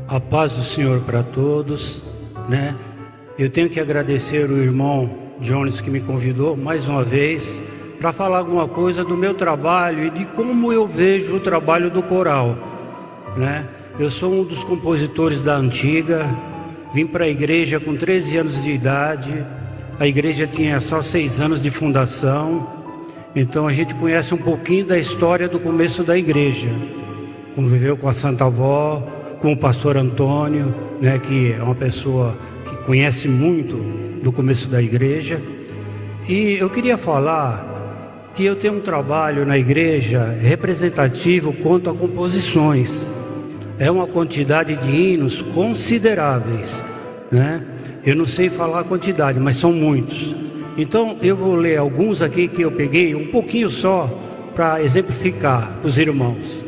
A paz do Senhor para todos, né? Eu tenho que agradecer o irmão Jones que me convidou mais uma vez para falar alguma coisa do meu trabalho e de como eu vejo o trabalho do coral, né? Eu sou um dos compositores da antiga, vim para a igreja com 13 anos de idade, a igreja tinha só 6 anos de fundação, então a gente conhece um pouquinho da história do começo da igreja, conviveu com a Santa Avó, com o pastor Antônio, né, que é uma pessoa que conhece muito do começo da igreja. E eu queria falar que eu tenho um trabalho na igreja representativo quanto a composições. É uma quantidade de hinos consideráveis, né? Eu não sei falar a quantidade, mas são muitos. Então eu vou ler alguns aqui que eu peguei, um pouquinho só, para exemplificar para os irmãos.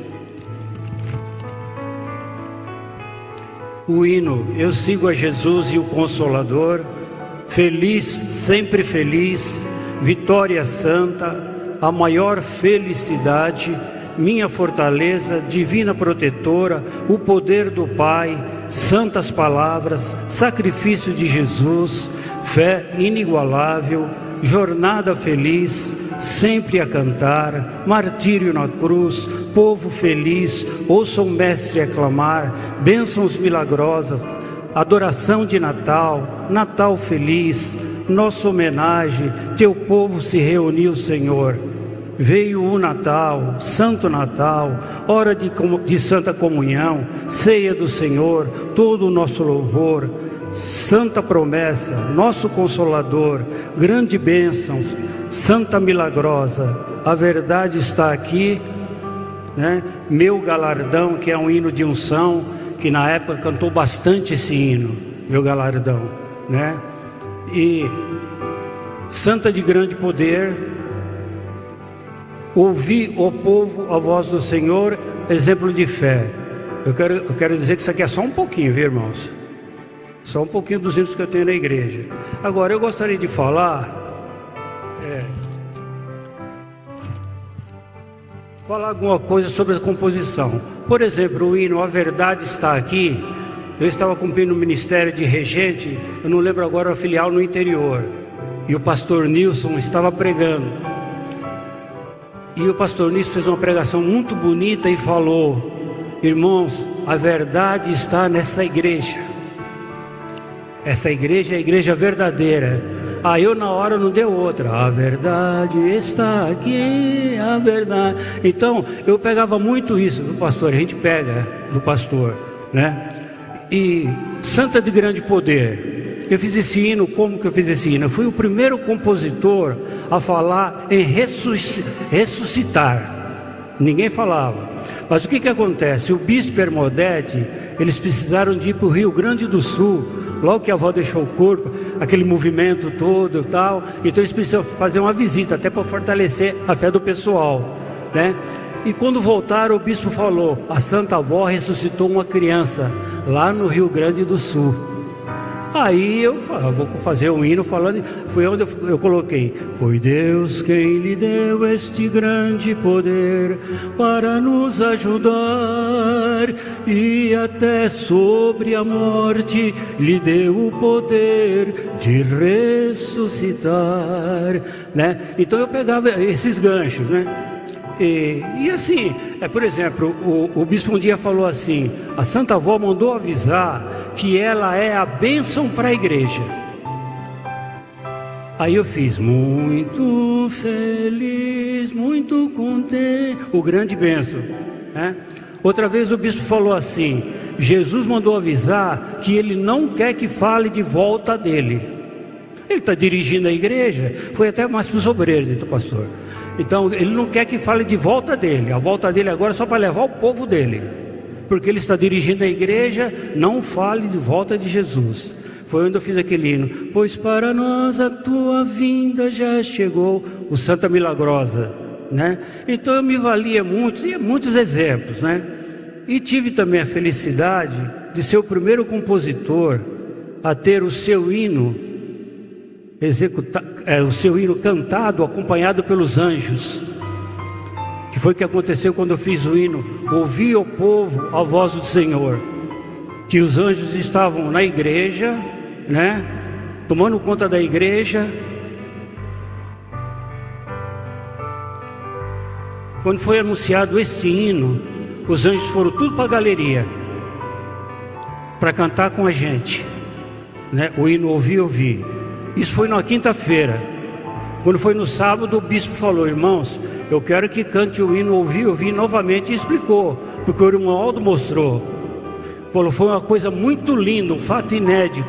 O hino Eu Sigo a Jesus e o Consolador, Feliz, Sempre Feliz, Vitória Santa, A Maior Felicidade, Minha Fortaleza, Divina Protetora, O Poder do Pai, Santas Palavras, Sacrifício de Jesus, Fé Inigualável, Jornada Feliz, Sempre a Cantar, Martírio na Cruz, Povo Feliz, Ouça o Mestre aclamar, Bênçãos Milagrosas, Adoração de Natal, Natal Feliz, Nossa Homenagem, Teu Povo se reuniu, Senhor. Veio o Natal, Santo Natal, hora de Santa Comunhão, Ceia do Senhor, todo o nosso louvor, Santa Promessa, Nosso Consolador, grande bênção, Santa Milagrosa, a verdade está aqui, né? Meu Galardão, que é um hino de unção, que na época cantou bastante esse hino, Meu Galardão, né? E Santa de Grande Poder, Ouvi, ó povo, a voz do Senhor, exemplo de fé. Eu quero dizer que isso aqui é só um pouquinho, viu, irmãos? Só um pouquinho dos hinos que eu tenho na igreja. Agora, eu gostaria de falar alguma coisa sobre a composição. Por exemplo, o hino A Verdade Está Aqui. Eu estava cumprindo o ministério de regente, eu não lembro agora a filial no interior, e o pastor Nilson estava pregando, e o pastor Nilson fez uma pregação muito bonita e falou: irmãos, a verdade está nessa igreja, essa igreja é a igreja verdadeira. Aí eu na hora não deu outra, a verdade está aqui, a verdade. Então eu pegava muito isso do pastor, a gente pega do pastor, né? E Santa de Grande Poder, eu fiz esse hino. Como que eu fiz esse hino? Eu fui o primeiro compositor a falar em ressuscitar. Ninguém falava. Mas o que acontece? O bispo Hermodete, eles precisaram de ir para o Rio Grande do Sul, logo que a avó deixou o corpo, aquele movimento todo e tal, então eles precisam fazer uma visita, até para fortalecer a fé do pessoal, né? E quando voltaram, o bispo falou: a Santa Avó ressuscitou uma criança lá no Rio Grande do Sul. Aí eu vou fazer um hino falando, foi onde eu coloquei: foi Deus quem lhe deu este grande poder para nos ajudar, e até sobre a morte lhe deu o poder de ressuscitar, né? Então eu pegava esses ganchos, né? E assim, por exemplo, o bispo um dia falou assim: a Santa Avó mandou avisar que ela é a bênção para a igreja. Aí eu fiz: muito feliz, muito contente, o grande bênção, né? Outra vez o bispo falou assim: Jesus mandou avisar que ele não quer que fale de volta dele. Ele está dirigindo a igreja, foi até mais para os obreiros, então, pastor. Então ele não quer que fale de volta dele. A volta dele agora é só para levar o povo dele, porque ele está dirigindo a igreja. Não fale de volta de Jesus. Foi onde eu fiz aquele hino: pois para nós a tua vinda já chegou, o Santa Milagrosa, né? Então eu me valia muito, e muitos exemplos, né? E tive também a felicidade de ser o primeiro compositor a ter o seu hino o seu hino cantado, acompanhado pelos anjos, que foi o que aconteceu quando eu fiz o hino Ouvi, ó povo, a voz do Senhor. que os anjos estavam na igreja, né, tomando conta da igreja. Quando foi anunciado esse hino, os anjos foram tudo para a galeria para cantar com a gente, né? O hino ouvi. Isso foi na quinta-feira. Quando foi no sábado, o bispo falou: irmãos, eu quero que cante o hino ouvi novamente, e explicou, porque o irmão Aldo mostrou. Falou: foi uma coisa muito linda, um fato inédito.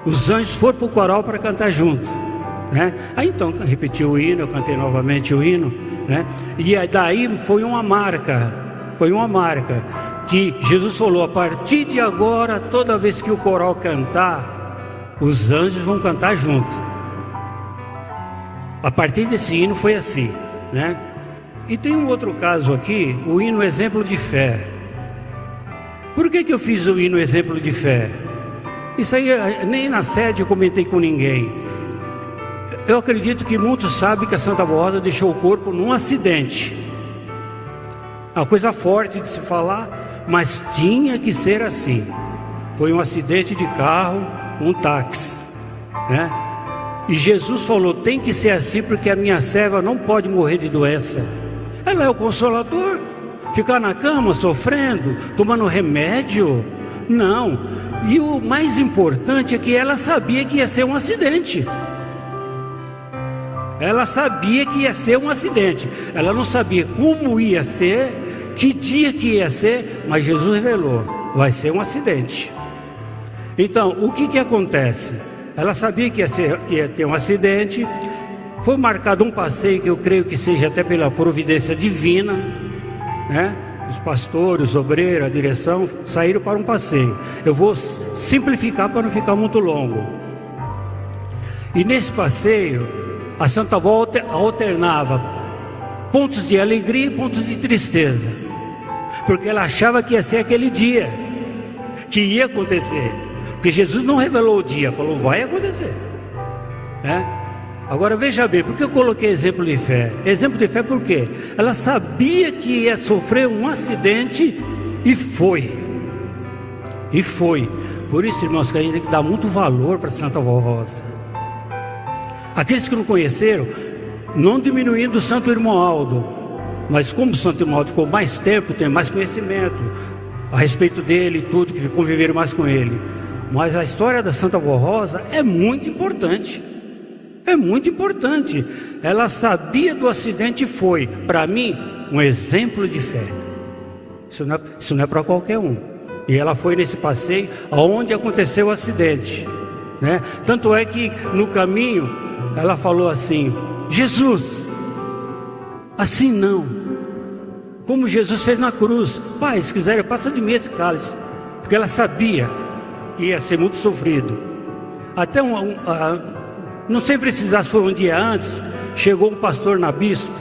Os anjos foram para o coral para cantar junto, né? Aí então repetiu o hino, eu cantei novamente o hino, né? E daí foi uma marca, que Jesus falou: a partir de agora, toda vez que o coral cantar, os anjos vão cantar junto. A partir desse hino foi assim, né? E tem um outro caso aqui, o hino Exemplo de Fé. Por que eu fiz o hino Exemplo de Fé? Isso aí nem na sede eu comentei com ninguém. Eu acredito que muitos sabem que a Santa Rosa deixou o corpo num acidente. É uma coisa forte de se falar, mas tinha que ser assim. Foi um acidente de carro, um táxi, né? E Jesus falou: tem que ser assim, porque a minha serva não pode morrer de doença. Ela é o Consolador. Ficar na cama sofrendo, tomando remédio? Não. E o mais importante é que ela sabia que ia ser um acidente. Ela sabia que ia ser um acidente. Ela não sabia como ia ser, que dia que ia ser, mas Jesus revelou: vai ser um acidente. Então, o que acontece? Ela sabia que ia ter um acidente. Foi marcado um passeio, que eu creio que seja até pela providência divina, né? Os pastores, os obreiros, a direção saíram para um passeio. Eu vou simplificar para não ficar muito longo. E nesse passeio, a Santa Avó alternava pontos de alegria e pontos de tristeza, porque ela achava que ia ser aquele dia, que ia acontecer. Porque Jesus não revelou o dia, falou: vai acontecer, né? Agora veja bem, por que eu coloquei exemplo de fé? Exemplo de fé por quê? Ela sabia que ia sofrer um acidente e foi. Por isso, irmãos, que a gente tem que dar muito valor para Santa Avó Rosa. Aqueles que não conheceram, não diminuindo o Santo Irmão Aldo, mas como o Santo Irmão Aldo ficou mais tempo, tem mais conhecimento a respeito dele e tudo, que conviveram mais com ele. Mas a história da Santa Avó Rosa é muito importante. É muito importante. Ela sabia do acidente e foi, para mim, um exemplo de fé. Isso não é para qualquer um. E ela foi nesse passeio aonde aconteceu o acidente, né? Tanto é que no caminho ela falou assim: Jesus, assim não. Como Jesus fez na cruz: Pai, se quiser, passa de mim esse cálice. Porque ela sabia que ia ser muito sofrido. Até não sei precisar se foi um dia antes, chegou um pastor Nabisco,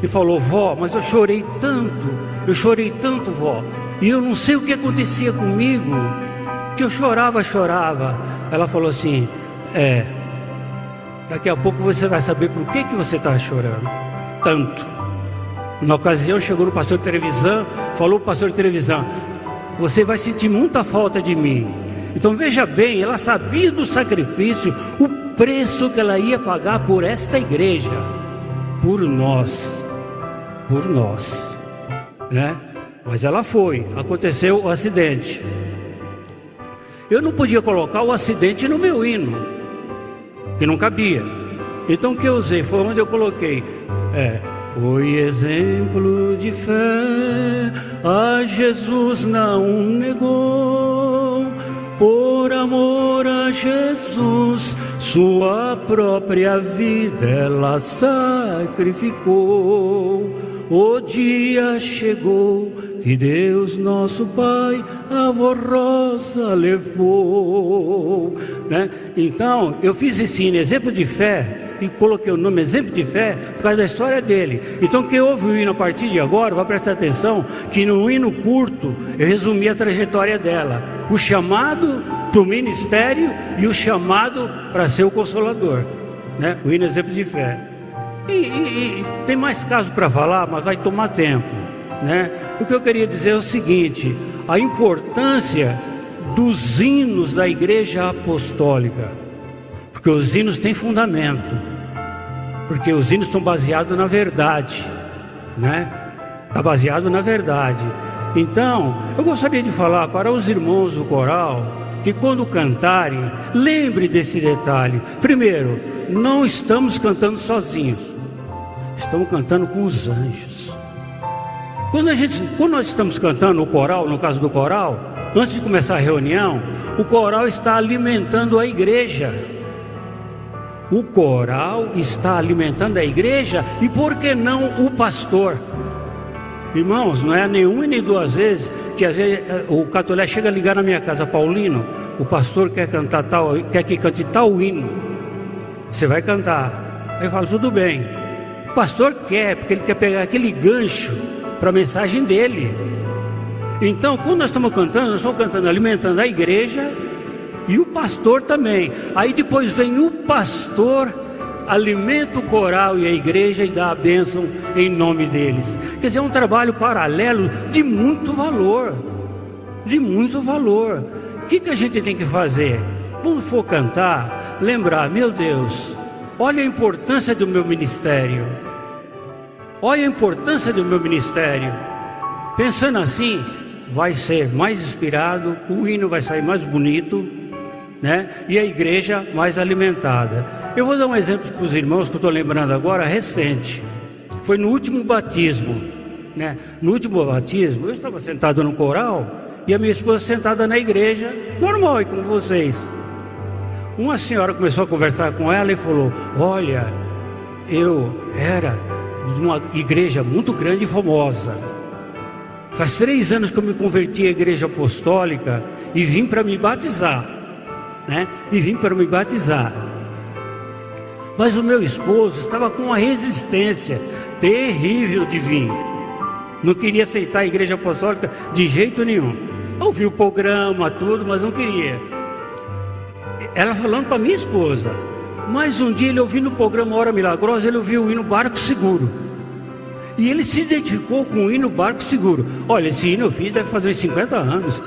e falou: vó, mas eu chorei tanto, vó, e eu não sei o que acontecia comigo, que eu chorava. Ela falou assim: daqui a pouco você vai saber por que você está chorando tanto. Na ocasião chegou no pastor de televisão, falou para o pastor de televisão: você vai sentir muita falta de mim. Então veja bem, ela sabia do sacrifício, o preço que ela ia pagar por esta igreja, por nós, né? Mas ela foi, aconteceu o acidente. Eu não podia colocar o acidente no meu hino, que não cabia. Então o que eu usei foi onde eu coloquei: foi exemplo de fé, a Jesus não negou, por amor a Jesus, sua própria vida ela sacrificou. O dia chegou que Deus nosso Pai a Avó Rosa levou, né? Então eu fiz esse hino exemplo de fé e coloquei o nome exemplo de fé por causa da história dele. Então quem ouve o hino a partir de agora vai prestar atenção que no hino curto eu resumi a trajetória dela, o chamado para o ministério e o chamado para ser o Consolador, né? O hino exemplo de fé. E tem mais casos para falar, mas vai tomar tempo, né? O que eu queria dizer é o seguinte: a importância dos hinos da Igreja Apostólica, porque os hinos têm fundamento, porque os hinos estão baseados na verdade, né? Está baseado na verdade. Então, eu gostaria de falar para os irmãos do coral que quando cantarem, lembre desse detalhe. Primeiro, não estamos cantando sozinhos, estamos cantando com os anjos. Quando nós estamos cantando o coral, no caso do coral, antes de começar a reunião, o coral está alimentando a igreja. O coral está alimentando a igreja e por que não o pastor? Irmãos, não é nenhuma e nem duas vezes que às vezes o catolé chega a ligar na minha casa: Paulino, o pastor quer que cante tal hino, você vai cantar. Aí eu falo: tudo bem. O pastor quer, porque ele quer pegar aquele gancho para a mensagem dele. Então, quando nós estamos cantando alimentando a igreja e o pastor também. Aí depois vem o pastor, alimenta o coral e a igreja e dá a bênção em nome deles. Quer dizer, é um trabalho paralelo de muito valor. De muito valor. O que a gente tem que fazer? Quando for cantar, lembrar: meu Deus, olha a importância do meu ministério. Olha a importância do meu ministério. Pensando assim, vai ser mais inspirado, o hino vai sair mais bonito, né? E a igreja mais alimentada. Eu vou dar um exemplo para os irmãos que eu estou lembrando agora, recente. Foi no último batismo, né? No último batismo, eu estava sentado no coral e a minha esposa sentada na igreja, normal, aí com vocês. Uma senhora começou a conversar com ela e falou: olha, eu era de uma igreja muito grande e famosa. Faz 3 anos que eu me converti à igreja apostólica e vim para me batizar, né? E vim para me batizar. Mas o meu esposo estava com uma resistência terrível de vir. Não queria aceitar a igreja apostólica de jeito nenhum. Ouvi o programa, tudo, mas não queria. Ela falando para minha esposa. Mas um dia ele ouviu no programa Hora Milagrosa, ele ouviu o hino Barco Seguro. E ele se identificou com o hino Barco Seguro. Olha, esse hino eu fiz deve fazer 50 anos.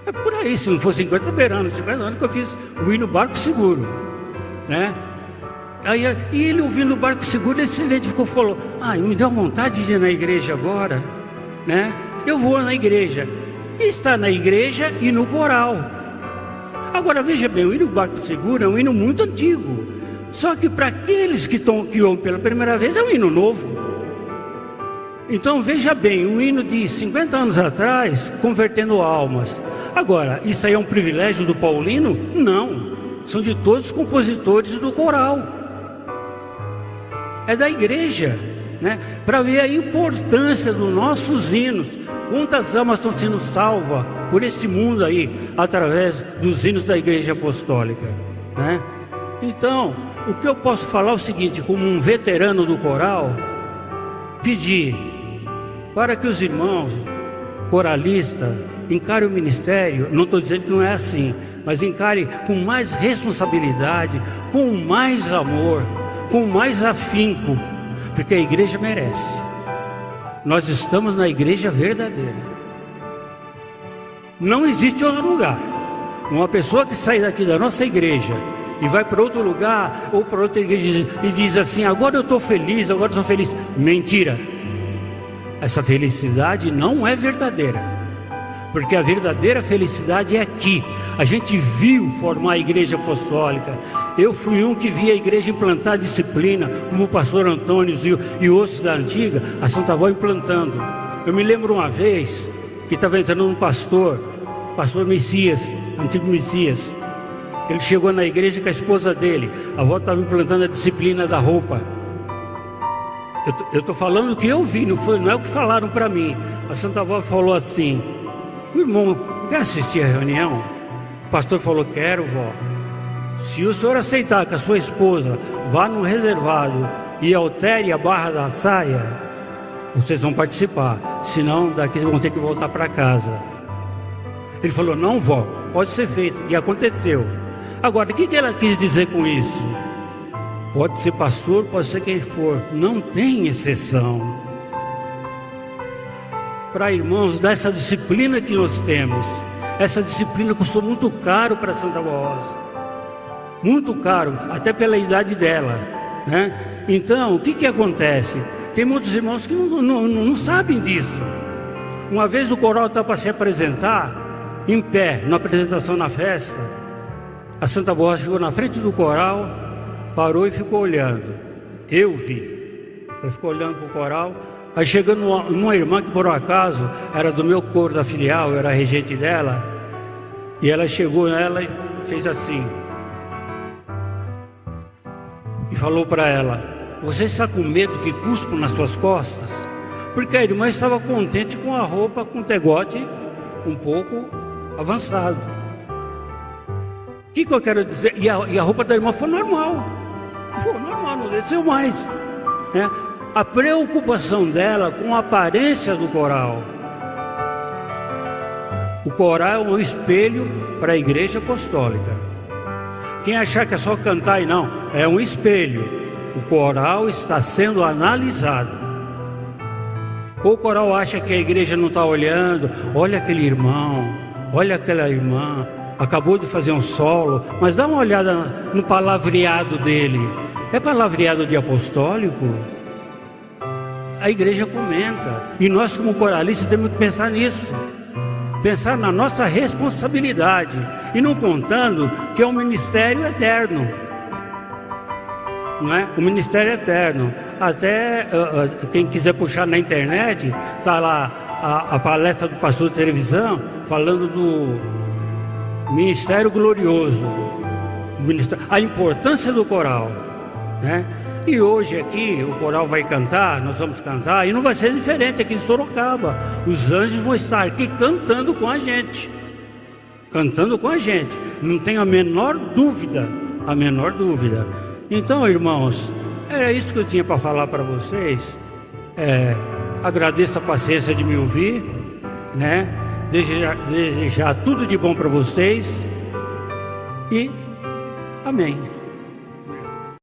É por aí, se não for 50, beirando 50 anos que eu fiz o hino Barco Seguro, né? Aí, e ele ouvindo o Barco Seguro, ele se identificou e falou: me deu vontade de ir na igreja agora, né? Eu vou na igreja. E está na igreja e no coral. Agora veja bem, o hino Barco Seguro é um hino muito antigo. Só que para aqueles que ouvem pela primeira vez, é um hino novo. Então veja bem, um hino de 50 anos atrás, convertendo almas. Agora, isso aí é um privilégio do Paulino? Não, são de todos os compositores do coral. É da igreja, né? Para ver a importância dos nossos hinos. Quantas almas estão sendo salvas por esse mundo aí, através dos hinos da igreja apostólica, né? Então, o que eu posso falar é o seguinte, como um veterano do coral, pedir para que os irmãos coralistas encarem o ministério. Não estou dizendo que não é assim, mas encarem com mais responsabilidade, com mais amor, com mais afinco, porque a igreja merece. Nós estamos na igreja verdadeira. Não existe outro lugar. Uma pessoa que sai daqui da nossa igreja e vai para outro lugar ou para outra igreja e diz assim: agora eu estou feliz, agora eu estou feliz. Mentira. Essa felicidade não é verdadeira, porque a verdadeira felicidade é aqui. A gente viu formar a igreja apostólica. Eu fui um que vi a igreja implantar disciplina, como o pastor Antônio e outros da antiga, a Santa Avó implantando. Eu me lembro uma vez que estava entrando um pastor Messias, antigo Messias. Ele chegou na igreja com a esposa dele. A avó estava implantando a disciplina da roupa. Eu estou falando o que eu vi, não é o que falaram para mim. A Santa Avó falou assim: o irmão quer assistir a reunião? O pastor falou: quero, vó. Se o senhor aceitar que a sua esposa vá no reservado e altere a barra da saia, vocês vão participar. Senão, daqui vocês vão ter que voltar para casa. Ele falou: não, vó, pode ser feito. E aconteceu. Agora, o que ela quis dizer com isso? Pode ser pastor, pode ser quem for. Não tem exceção. para irmãos dessa disciplina que nós temos. Essa disciplina custou muito caro para Santa Rosa, muito caro, até pela idade dela, né? Então, o que acontece? Tem muitos irmãos que não sabem disso. Uma vez o coral estava para se apresentar, em pé, na apresentação na festa, a Santa Rosa chegou na frente do coral, parou e ficou olhando. Eu vi. Ela ficou olhando para o coral. Aí chegando uma irmã que por um acaso era do meu coro da filial, eu era regente dela, e ela chegou nela e fez assim, e falou para ela: você está com medo que cuspam nas suas costas? Porque a irmã estava contente com a roupa, com o tegote um pouco avançado. O que eu quero dizer? E a roupa da irmã foi normal, não desceu mais, né? A preocupação dela com a aparência do coral. O coral é um espelho para a igreja apostólica. Quem achar que é só cantar e não, é um espelho. O coral está sendo analisado. Ou o coral acha que a igreja não está olhando, olha aquele irmão, olha aquela irmã, acabou de fazer um solo, mas dá uma olhada no palavreado dele. É palavreado de apostólico? A igreja comenta, e nós como coralistas temos que pensar nisso, pensar na nossa responsabilidade, e não contando que é um ministério eterno, não é? O ministério eterno. Até quem quiser puxar na internet, está lá a palestra do pastor de televisão falando do ministério glorioso, a importância do coral, né? E hoje aqui o coral vai cantar, nós vamos cantar, e não vai ser diferente aqui em Sorocaba. Os anjos vão estar aqui cantando com a gente. Cantando com a gente. Não tenho a menor dúvida. A menor dúvida. Então, irmãos, era isso que eu tinha para falar para vocês. Agradeço a paciência de me ouvir, né? Desejar tudo de bom para vocês. E amém.